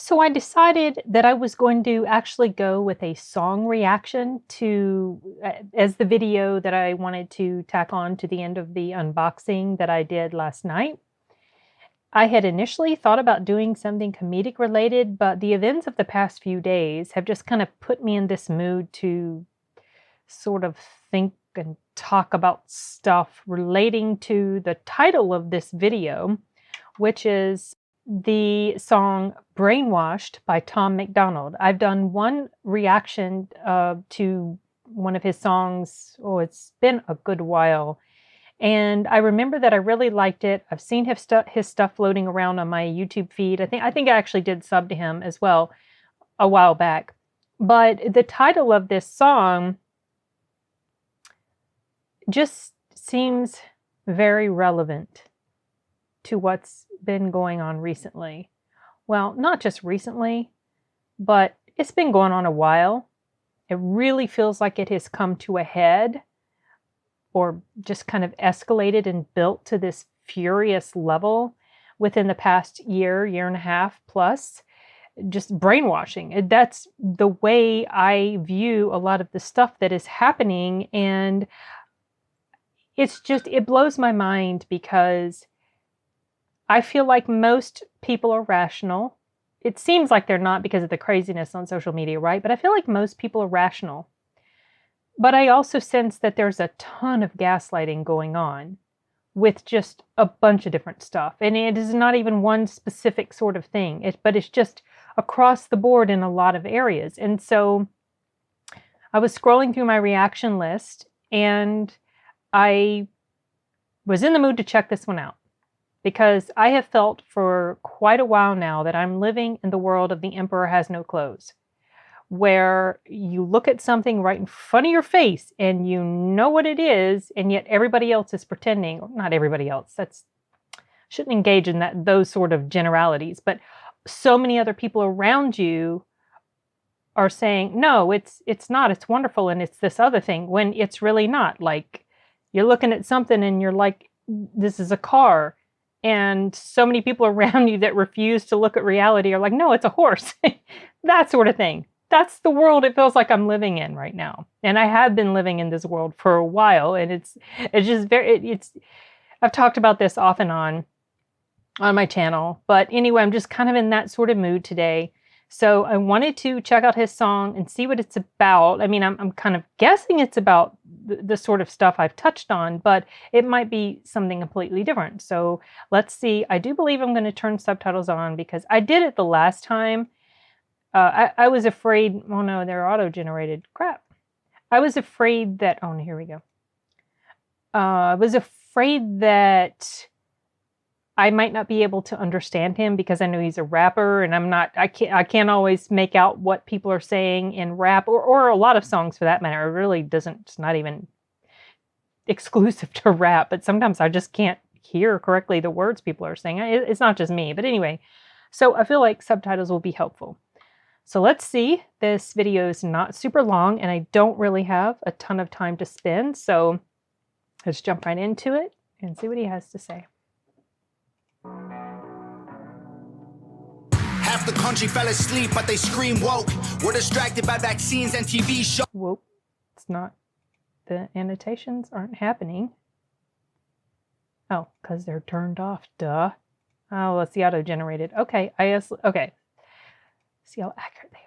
So I decided that I was going to actually go with a song reaction to as the video that I wanted to tack on to the end of the unboxing that I did last night. I had initially thought about doing something comedic related, but the events of the past few days have just kind of put me in this mood to sort of think and talk about stuff relating to the title of this video, which is the song Brainwashed by MacDonald. I've done one reaction to one of his songs. Oh, it's been a good while. And I remember that I really liked it. I've seen his stuff floating around on my YouTube feed. I think I actually did sub to him as well a while back. But the title of this song just seems very relevant to what's been going on recently. Well, not just recently, but it's been going on a while. It really feels like it has come to a head or just kind of escalated and built to this furious level within the past year and a half plus. Just brainwashing. That's the way I view a lot of the stuff that is happening. And it blows my mind because I feel like most people are rational. It seems like they're not because of the craziness on social media, right? But I feel like most people are rational. But I also sense that there's a ton of gaslighting going on with just a bunch of different stuff. And it is not even one specific sort of thing, but it's just across the board in a lot of areas. And so I was scrolling through my reaction list and I was in the mood to check this one out because I have felt for quite a while now that I'm living in the world of the emperor has no clothes, where you look at something right in front of your face and you know what it is, and yet everybody else is pretending. Not everybody else. Shouldn't engage in those sort of generalities, but so many other people around you are saying, no, it's not, it's wonderful, and it's this other thing, when it's really not. Like, you're looking at something and you're like, this is a car. And so many people around you that refuse to look at reality are like, no, it's a horse. That sort of thing. That's the world it feels like I'm living in right now. And I have been living in this world for a while. And it's just I've talked about this off and on my channel. But anyway, I'm just kind of in that sort of mood today. So I wanted to check out his song and see what it's about. I mean, I'm kind of guessing it's about the sort of stuff I've touched on, but it might be something completely different. So let's see. I do believe I'm going to turn subtitles on because I did it the last time. I was afraid, oh no, they're auto-generated. Crap. I was afraid that, oh, here we go. I was afraid that I might not be able to understand him because I know he's a rapper and I can't always make out what people are saying in rap or a lot of songs for that matter. It really it's not even exclusive to rap, but sometimes I just can't hear correctly the words people are saying. It's not just me, but anyway, so I feel like subtitles will be helpful. So let's see. This video is not super long and I don't really have a ton of time to spend. So let's jump right into it and see what he has to say. Half the country fell asleep, but they scream woke. We're distracted by vaccines and TV shows. Whoop. It's not. The annotations aren't happening. Oh, because they're turned off. Duh. Oh, let's see auto-generated. Okay. Okay. See how accurate they are.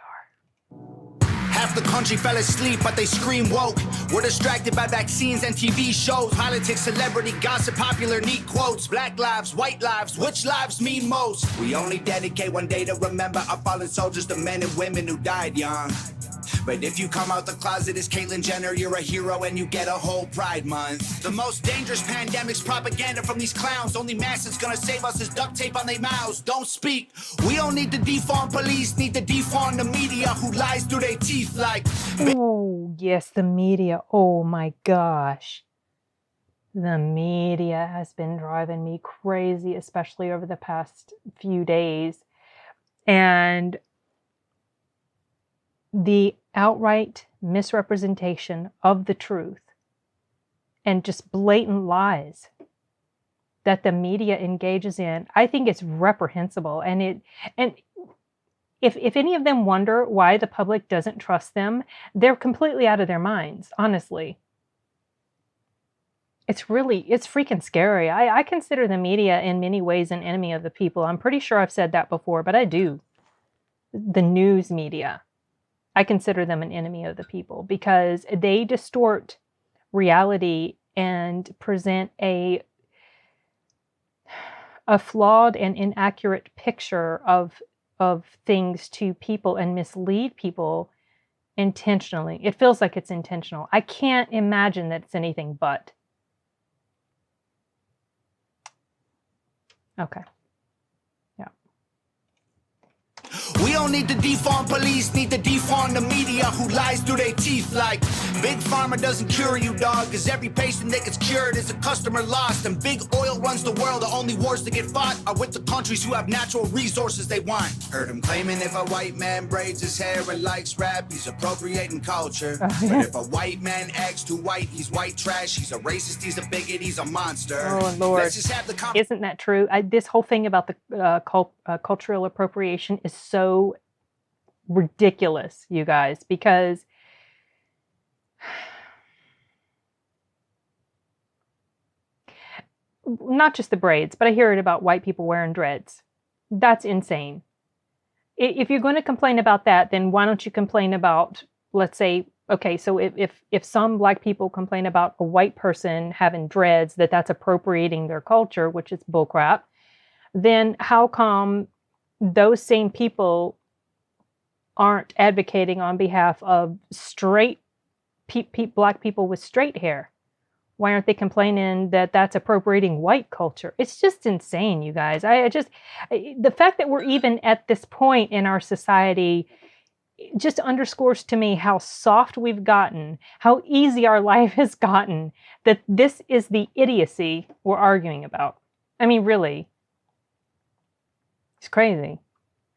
Half the country fell asleep, but they scream woke. We're distracted by vaccines and TV shows. Politics, celebrity, gossip, popular, neat quotes. Black lives, white lives, which lives mean most? We only dedicate one day to remember our fallen soldiers, the men and women who died young. But if you come out the closet as Caitlyn Jenner, you're a hero and you get a whole Pride Month. The most dangerous pandemic's propaganda from these clowns. Only mask that's gonna save us is duct tape on their mouths. Don't speak. We don't need to defund police, need to defund the media who lies through their teeth like... Oh, yes, the media. Oh my gosh. The media has been driving me crazy, especially over the past few days. And the outright misrepresentation of the truth and just blatant lies that the media engages in, I think it's reprehensible. And if any of them wonder why the public doesn't trust them, they're completely out of their minds, honestly. It's freaking scary. I consider the media in many ways an enemy of the people. I'm pretty sure I've said that before, but I do. The news media, I consider them an enemy of the people because they distort reality and present a flawed and inaccurate picture of things to people and mislead people intentionally. It feels like it's intentional. I can't imagine that it's anything but. Okay. Yeah. We don't need to defund police, need to defund the media who lies through their teeth like Big Pharma doesn't cure you, dog, cause every patient that gets cured is a customer lost. And big oil runs the world, the only wars that get fought are with the countries who have natural resources they want. Heard him claiming if a white man braids his hair and likes rap, he's appropriating culture. But if a white man acts too white, he's white trash, he's a racist, he's a bigot, he's a monster. Oh, Lord. Let's just have the Isn't that true? This whole thing about the cultural appropriation is so ridiculous, you guys, because not just the braids, but I hear it about white people wearing dreads. That's insane. If you're going to complain about that, then why don't you complain about, let's say, okay, so if some black people complain about a white person having dreads, that's appropriating their culture, which is bullcrap, then how come those same people aren't advocating on behalf of straight black people with straight hair? Why aren't they complaining that that's appropriating white culture? It's just insane, you guys. The fact that we're even at this point in our society just underscores to me how soft we've gotten, how easy our life has gotten, that this is the idiocy we're arguing about. I mean, really. It's crazy.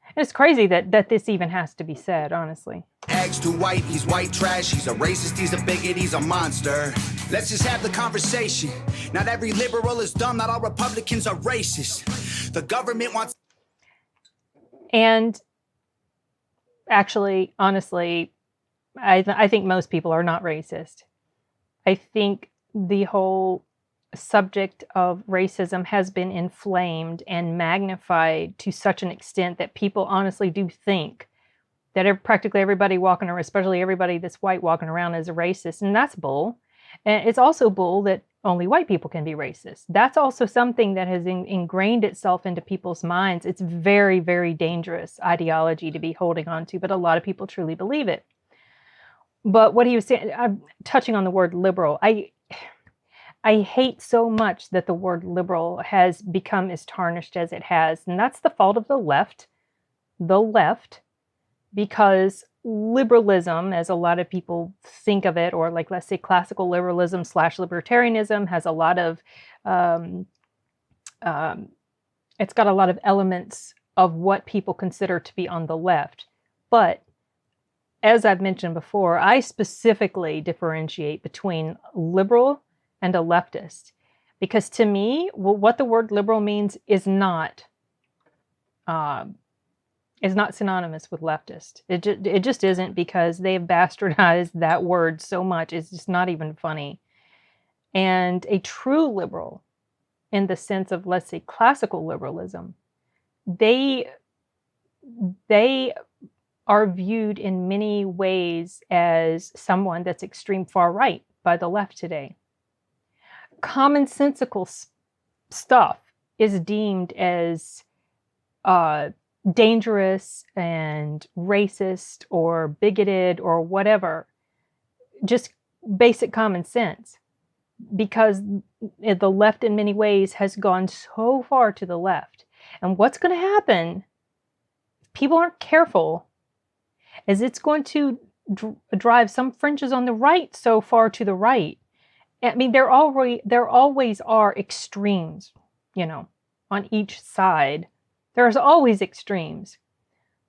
And it's crazy that this even has to be said, honestly. Acts too white, he's white trash, he's a racist, he's a bigot, he's a monster. Let's just have the conversation. Not every liberal is dumb, not all Republicans are racist. The government wants... And actually, honestly, I think most people are not racist. I think the whole subject of racism has been inflamed and magnified to such an extent that people honestly do think that practically everybody walking around, especially everybody that's white walking around, is a racist. And that's bull. And it's also bull that only white people can be racist. That's also something that has ingrained itself into people's minds. It's very, very dangerous ideology to be holding on to, but a lot of people truly believe it. But what he was saying, I'm touching on the word liberal. I hate so much that the word liberal has become as tarnished as it has. And that's the fault of the left, because liberalism, as a lot of people think of it, or like, let's say classical liberalism / libertarianism, has a lot of, it's got a lot of elements of what people consider to be on the left. But as I've mentioned before, I specifically differentiate between liberal and a leftist, because to me, what the word liberal means is not synonymous with leftist. It just isn't, because they've bastardized that word so much. It's just not even funny. And a true liberal, in the sense of, let's say, classical liberalism, they are viewed in many ways as someone that's extreme far right by the left today. Commonsensical stuff is deemed as dangerous and racist or bigoted or whatever. Just basic common sense. Because the left in many ways has gone so far to the left. And what's going to happen if people aren't careful is it's going to drive some fringes on the right so far to the right. I mean, there always are extremes, on each side. There's always extremes.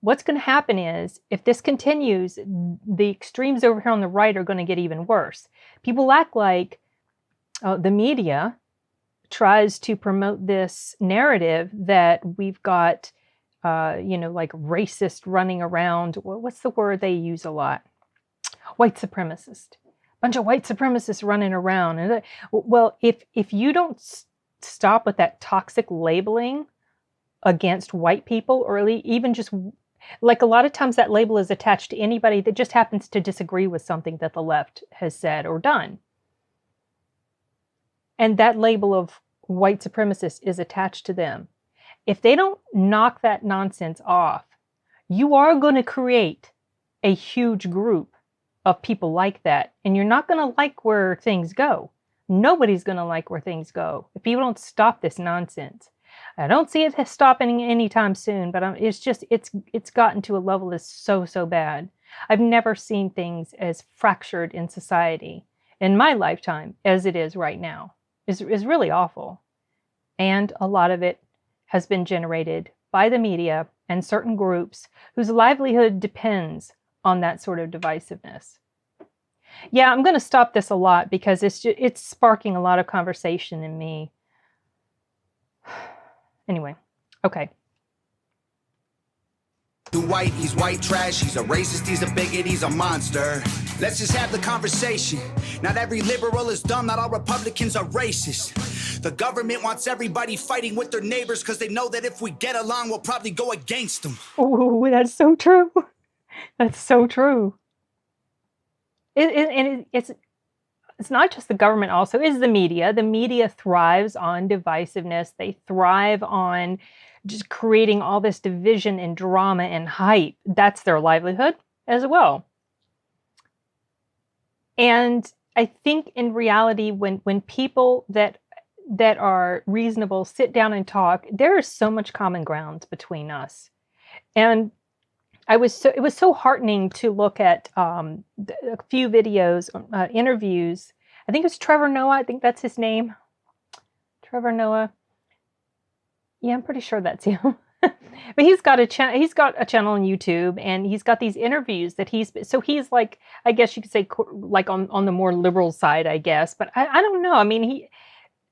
What's going to happen is, if this continues, the extremes over here on the right are going to get even worse. People act like the media tries to promote this narrative that we've got like racist running around. What's the word they use a lot? White supremacist. Bunch of white supremacists running around. And well, if you don't stop with that toxic labeling against white people, or even just like a lot of times that label is attached to anybody that just happens to disagree with something that the left has said or done. And that label of white supremacist is attached to them. If they don't knock that nonsense off, you are going to create a huge group of people like that. And you're not going to like where things go. Nobody's going to like where things go if people don't stop this nonsense. I don't see it stopping anytime soon, but it's gotten to a level that's so bad. I've never seen things as fractured in society in my lifetime as it is right now. Is really awful. And a lot of it has been generated by the media and certain groups whose livelihood depends on that sort of divisiveness. Yeah, I'm going to stop this a lot because it's sparking a lot of conversation in me. Anyway, okay. Too white, he's white trash, he's a racist, he's a bigot, he's a monster. Let's just have the conversation. Not every liberal is dumb, not all Republicans are racist. The government wants everybody fighting with their neighbors because they know that if we get along, we'll probably go against them. Oh, that's so true. That's so true. It's not just the government also, it's the media. The media thrives on divisiveness. They thrive on just creating all this division and drama and hype. That's their livelihood as well. And I think in reality, when people that are reasonable sit down and talk, there is so much common ground between us. And it was so heartening to look at a few videos, interviews. I think it was Trevor Noah. I think that's his name. Trevor Noah. Yeah, I'm pretty sure that's him. But he's got a channel on YouTube, and he's got these interviews that he's like, I guess you could say, like on the more liberal side, I guess. But I don't know. I mean,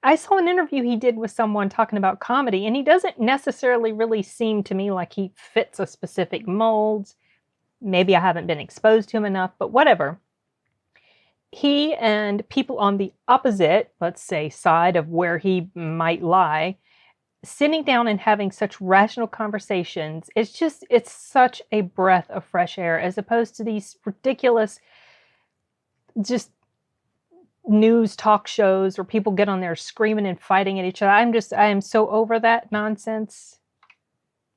I saw an interview he did with someone talking about comedy, and he doesn't necessarily really seem to me like he fits a specific mold. Maybe I haven't been exposed to him enough, but whatever. He and people on the opposite, let's say, side of where he might lie, sitting down and having such rational conversations, it's such a breath of fresh air as opposed to these ridiculous just news talk shows where people get on there screaming and fighting at each other. I am so over that nonsense.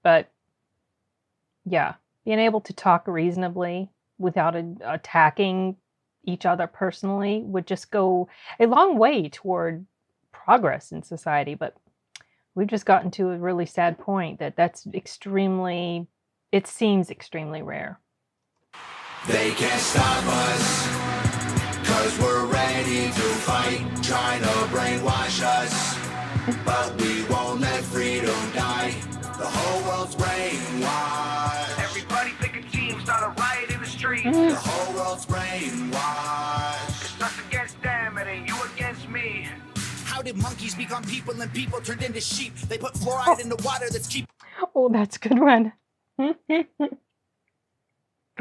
But yeah, being able to talk reasonably without attacking each other personally would just go a long way toward progress in society. But we've just gotten to a really sad point that it seems extremely rare. They can't stop us, 'cause we're ready to fight, trying to brainwash us. But we won't let freedom die, the whole world's brainwashed. Everybody pick a team, start a riot in the street. The whole world's brainwashed. It's us against them, it ain't you against me. How did monkeys become people and people turned into sheep? They put fluoride in the water that's keep. Oh, that's a good one. That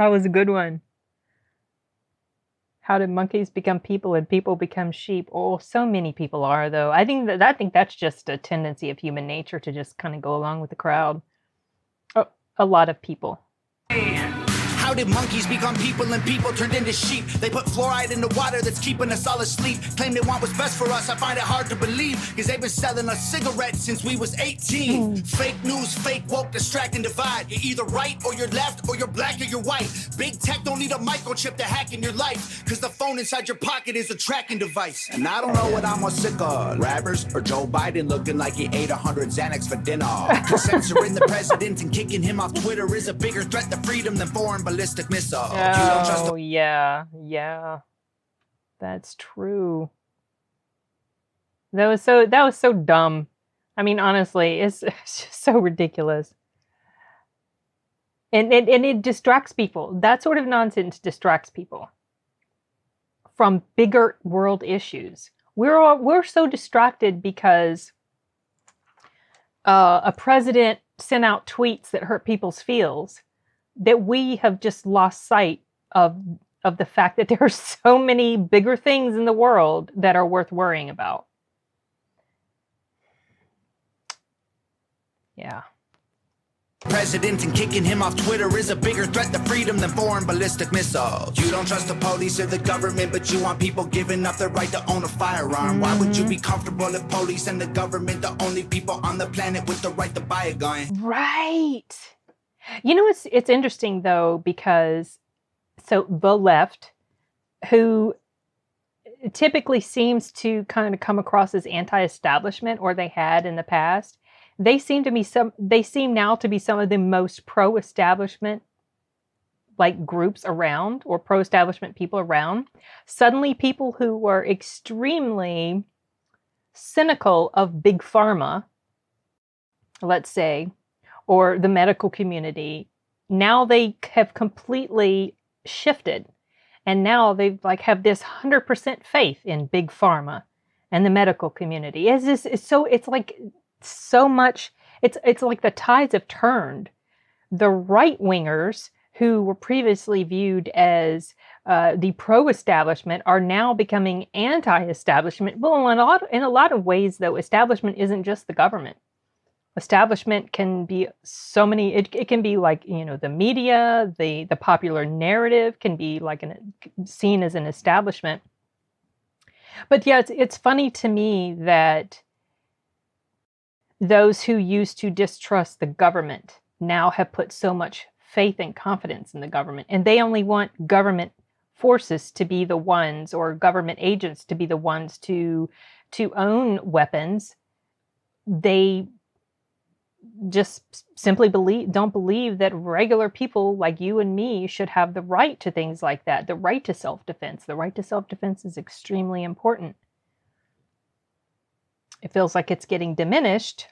was a good one. How did monkeys become people and people become sheep? Oh, so many people are, though. I think that's just a tendency of human nature to just kind of go along with the crowd. Oh, a lot of people. How did monkeys become people and people turned into sheep? They put fluoride in the water that's keeping us all asleep. Claim they want what's best for us, I find it hard to believe, because they've been selling us cigarettes since we was 18. Fake news, fake woke, distract and divide. You're either right or you're left, or you're black or you're white. Big tech don't need a microchip to hack in your life, because the phone inside your pocket is a tracking device. And I don't know what I'm more sick of, rappers or Joe Biden looking like he ate 100 Xanax for dinner. Censoring the president and kicking him off Twitter is a bigger threat to freedom than foreign ballistic missile. Oh, yeah, that's true. That was so dumb. I mean, honestly, it's just so ridiculous. And it distracts people. That sort of nonsense distracts people from bigger world issues. We're so distracted because a president sent out tweets that hurt people's feels, that we have just lost sight of the fact that there are so many bigger things in the world that are worth worrying about. Yeah. President and kicking him off Twitter is a bigger threat to freedom than foreign ballistic missiles. You don't trust the police or the government, but you want people giving up their right to own a firearm. Why would you be comfortable if police and the government the only people on the planet with the right to buy a gun? Right. You know, it's interesting though, because so the left, who typically seems to kind of come across as anti-establishment, or they had in the past, they seem now to be some of the most pro-establishment like groups around, or pro-establishment people around. Suddenly people who were extremely cynical of big pharma, let's say, or the medical community, now they have completely shifted. And now they like have this 100% faith in big pharma and the medical community. It's like the tides have turned. The right wingers, who were previously viewed as the pro-establishment, are now becoming anti-establishment. Well, in a lot of ways, though, establishment isn't just the government. Establishment can be so many. It can be like, you know, the media, the popular narrative can be like seen as an establishment. But yeah, it's funny to me that those who used to distrust the government now have put so much faith and confidence in the government, and they only want government forces to be the ones, or government agents to be the ones to own weapons. They just simply don't believe that regular people like you and me should have the right to things like that. The right to self-defense. The right to self-defense is extremely important. It feels like it's getting diminished,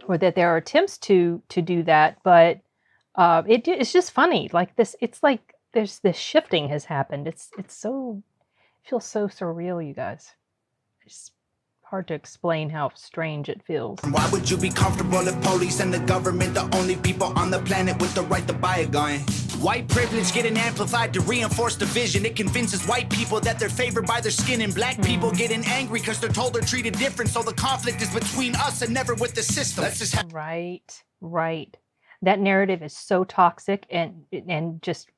or that there are attempts to do that, but it's just funny. Like this, it's like there's this shifting has happened. It feels so surreal, you guys. It's hard to explain how strange it feels. Why would you be comfortable if police and the government the only people on the planet with the right to buy a gun? White privilege getting amplified to reinforce division. It convinces white people that they're favored by their skin, and black people getting angry because they're told they're treated different. So the conflict is between us and never with the system. Let's just Right. That narrative is so toxic and just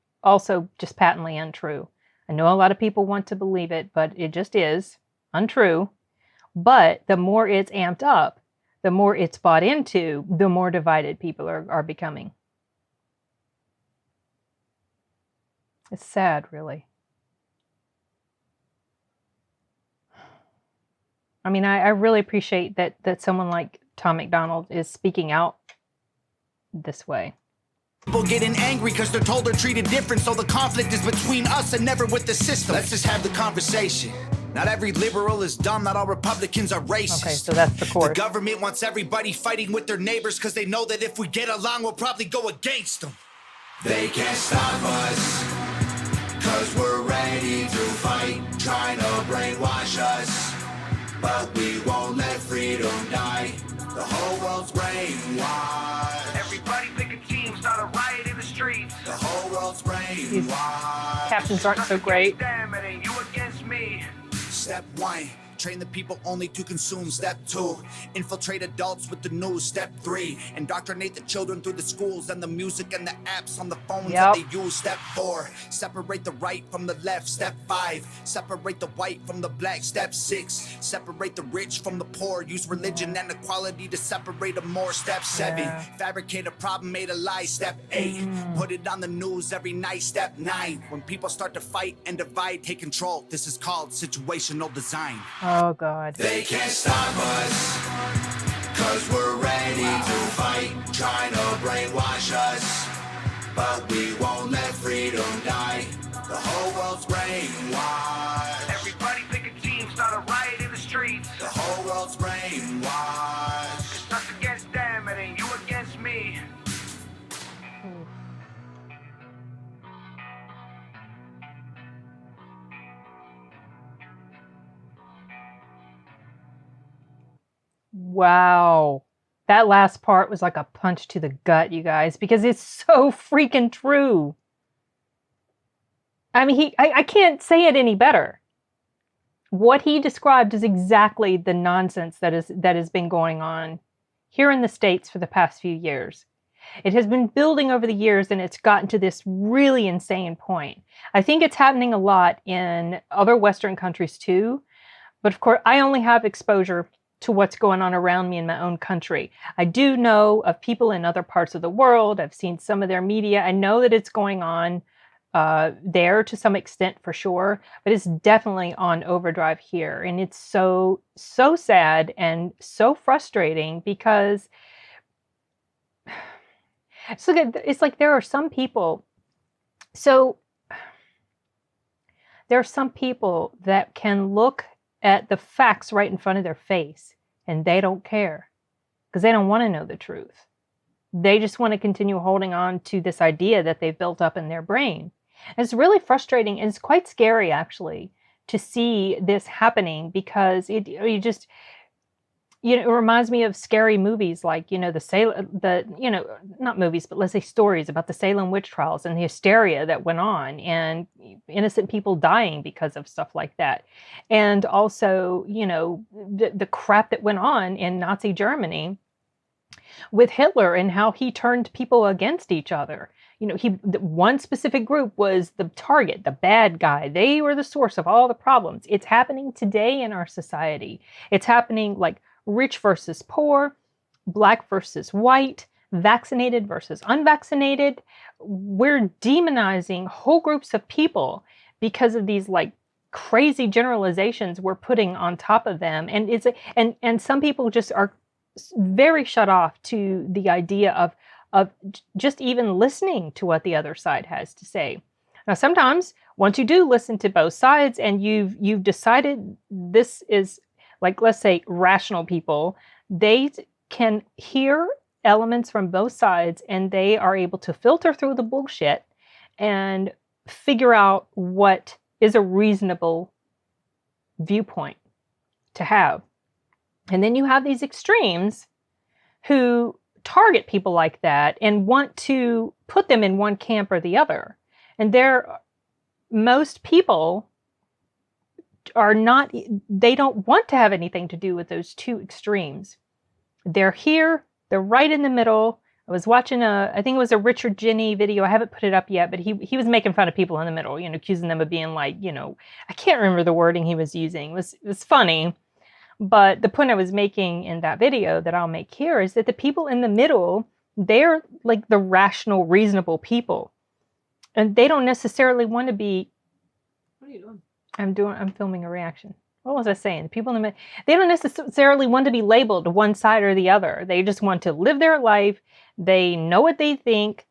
patently untrue. I know a lot of people want to believe it, but it just is untrue. But the more it's amped up, the more it's bought into, the more divided people are becoming. It's sad, really. I mean, I really appreciate that someone like Tom MacDonald is speaking out this way. People getting angry because they're told they're treated different. So the conflict is between us and never with the system. Let's just have the conversation. Not every liberal is dumb, not all Republicans are racist. Okay, so that's the chorus. The government wants everybody fighting with their neighbors because they know that if we get along, we'll probably go against them. They can't stop us, because we're ready to fight, trying to brainwash us. But we won't let freedom die. The whole world's brainwashed. Everybody pick a team, start a riot in the streets. The whole world's brainwashed. These captions aren't so great. Damn, it ain't you against me. Step 1, train the people only to consume. Step 2, infiltrate adults with the news. Step 3, indoctrinate the children through the schools and the music and the apps on the phones that they use. Step 4, separate the right from the left. Step 5, separate the white from the black. Step 6, separate the rich from the poor. Use religion and equality to separate them more. Step 7, fabricate a problem, made a lie. Step 8, put it on the news every night. Step 9, when people start to fight and divide, take control. This is called situational design. Oh, God. They can't stop us, because we're ready to fight, trying to brainwash us. But we won't let freedom die. The whole world's brainwashed. Everybody pick a team, start a riot in the streets. The whole world's brainwashed. It's us against them, it ain't you against me. Wow. That last part was like a punch to the gut, you guys, because it's so freaking true. I mean, I can't say it any better. What he described is exactly the nonsense that has been going on here in the States for the past few years. It has been building over the years, and it's gotten to this really insane point. I think it's happening a lot in other Western countries too, but of course, I only have exposure to what's going on around me in my own country. I do know of people in other parts of the world. I've seen some of their media. I know that it's going on there to some extent for sure, but it's definitely on overdrive here. And it's so sad and so frustrating because it's like there are some people. So there are some people that can look at the facts right in front of their face and they don't care because they don't want to know the truth. They just want to continue holding on to this idea that they've built up in their brain. And it's really frustrating, and it's quite scary actually to see this happening because it reminds me of scary movies like, not movies, but let's say stories about the Salem witch trials and the hysteria that went on and innocent people dying because of stuff like that. And also, the crap that went on in Nazi Germany with Hitler and how he turned people against each other. One specific group was the target, the bad guy. They were the source of all the problems. It's happening today in our society. It's happening like rich versus poor, black versus white, vaccinated versus unvaccinated. We're demonizing whole groups of people because of these like crazy generalizations we're putting on top of them. And and some people just are very shut off to the idea of just even listening to what the other side has to say. Now, sometimes once you do listen to both sides and you've decided this is like, let's say, rational people, they can hear elements from both sides and they are able to filter through the bullshit and figure out what is a reasonable viewpoint to have. And then you have these extremes who target people like that and want to put them in one camp or the other. And most people they don't want to have anything to do with those two extremes. They're here, they're right in the middle. I was watching I think it was a Richard Jenny video. I haven't put it up yet, but he was making fun of people in the middle, accusing them of being like, I can't remember the wording he was using. It was funny. But the point I was making in that video that I'll make here is that the people in the middle, they're like the rational, reasonable people. And they don't necessarily want to be... What are you doing? I'm filming a reaction. What was I saying? The people in the middle, they don't necessarily want to be labeled one side or the other. They just want to live their life. They know what they think.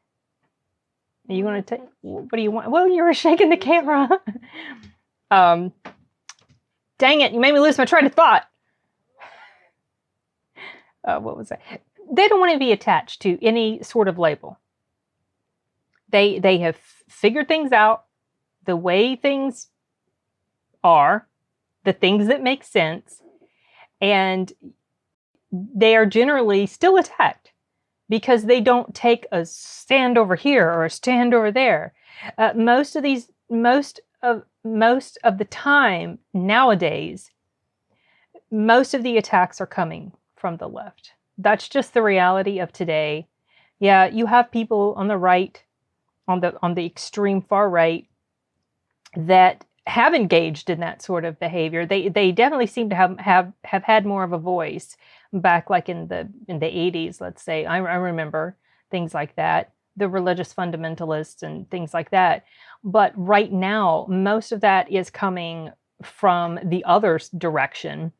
Are you going to take... What do you want? Well, you were shaking the camera. Dang it, you made me lose my train of thought. What was that? They don't want to be attached to any sort of label. They have figured things out the way things are, the things that make sense, and they are generally still attacked because they don't take a stand over here or a stand over there. Most of the time nowadays, most of the attacks are coming from the left. That's just the reality of today. Yeah, you have people on the right, on the extreme far right, that have engaged in that sort of behavior. They definitely seem to have had more of a voice back like in the 80s, let's say. I remember things like that, the religious fundamentalists and things like that. But right now, most of that is coming from the other direction.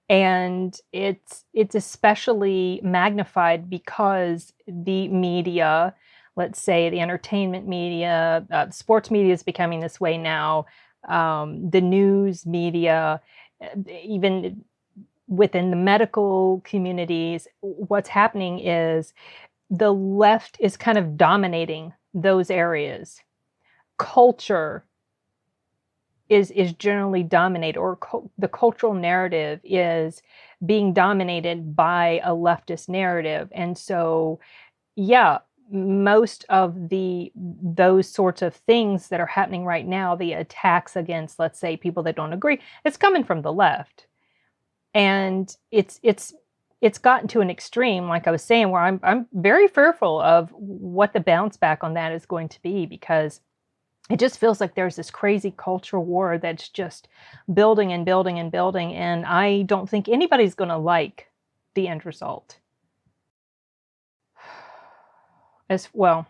And it's especially magnified because the media, let's say the entertainment media, sports media is becoming this way now, the news media, even within the medical communities, what's happening is the left is kind of dominating those areas. Culture is generally dominated, or the cultural narrative is being dominated by a leftist narrative. And so, yeah, most of those sorts of things that are happening right now, the attacks against, let's say, people that don't agree, it's coming from the left. And it's gotten to an extreme, like I was saying, where I'm very fearful of what the bounce back on that is going to be, because it just feels like there's this crazy cultural war that's just building and building and building, and I don't think anybody's going to like the end result. As well,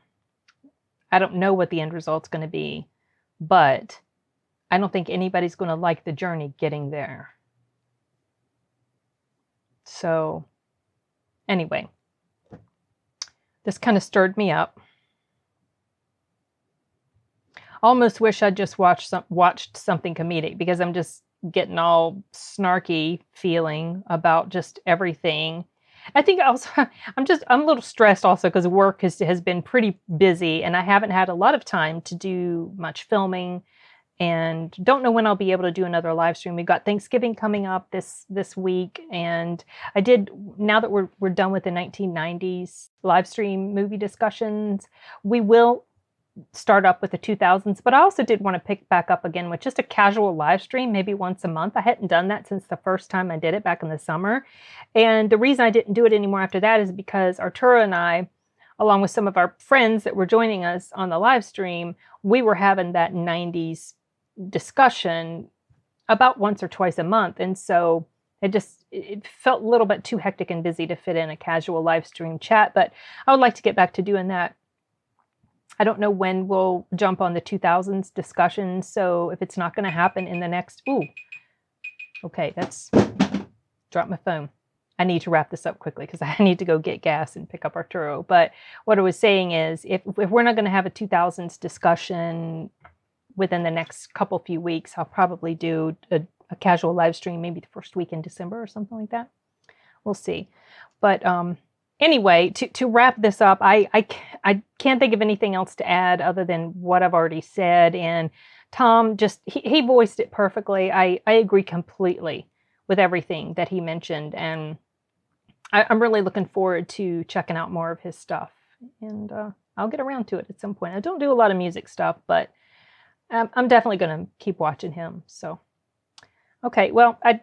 I don't know what the end result's going to be, but I don't think anybody's going to like the journey getting there. So anyway, this kind of stirred me up. Almost wish I'd just watched something comedic, because I'm just getting all snarky feeling about just everything. I think also I'm a little stressed also because work has been pretty busy, and I haven't had a lot of time to do much filming, and don't know when I'll be able to do another live stream. We've got Thanksgiving coming up this week, and now that we're done with the 1990s live stream movie discussions, we will start up with the 2000s, but I also did want to pick back up again with just a casual live stream, maybe once a month. I hadn't done that since the first time I did it back in the summer. And the reason I didn't do it anymore after that is because Arturo and I, along with some of our friends that were joining us on the live stream, we were having that 90s discussion about once or twice a month. And so it felt a little bit too hectic and busy to fit in a casual live stream chat, but I would like to get back to doing that. I don't know when we'll jump on the 2000s discussion, so if it's not going to happen in the next... Ooh. Okay, dropped my phone. I need to wrap this up quickly because I need to go get gas and pick up Arturo. But what I was saying is, if we're not going to have a 2000s discussion within the next few weeks, I'll probably do a casual live stream, maybe the first week in December or something like that. We'll see. But... anyway, to wrap this up, I can't think of anything else to add other than what I've already said. And Tom he voiced it perfectly. I agree completely with everything that he mentioned. And I'm really looking forward to checking out more of his stuff. And I'll get around to it at some point. I don't do a lot of music stuff, but I'm definitely going to keep watching him. So, okay, well, I've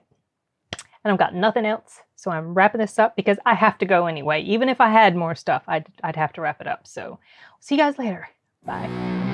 got nothing else, so I'm wrapping this up because I have to go anyway. Even if I had more stuff, I'd have to wrap it up. So, see you guys later. Bye.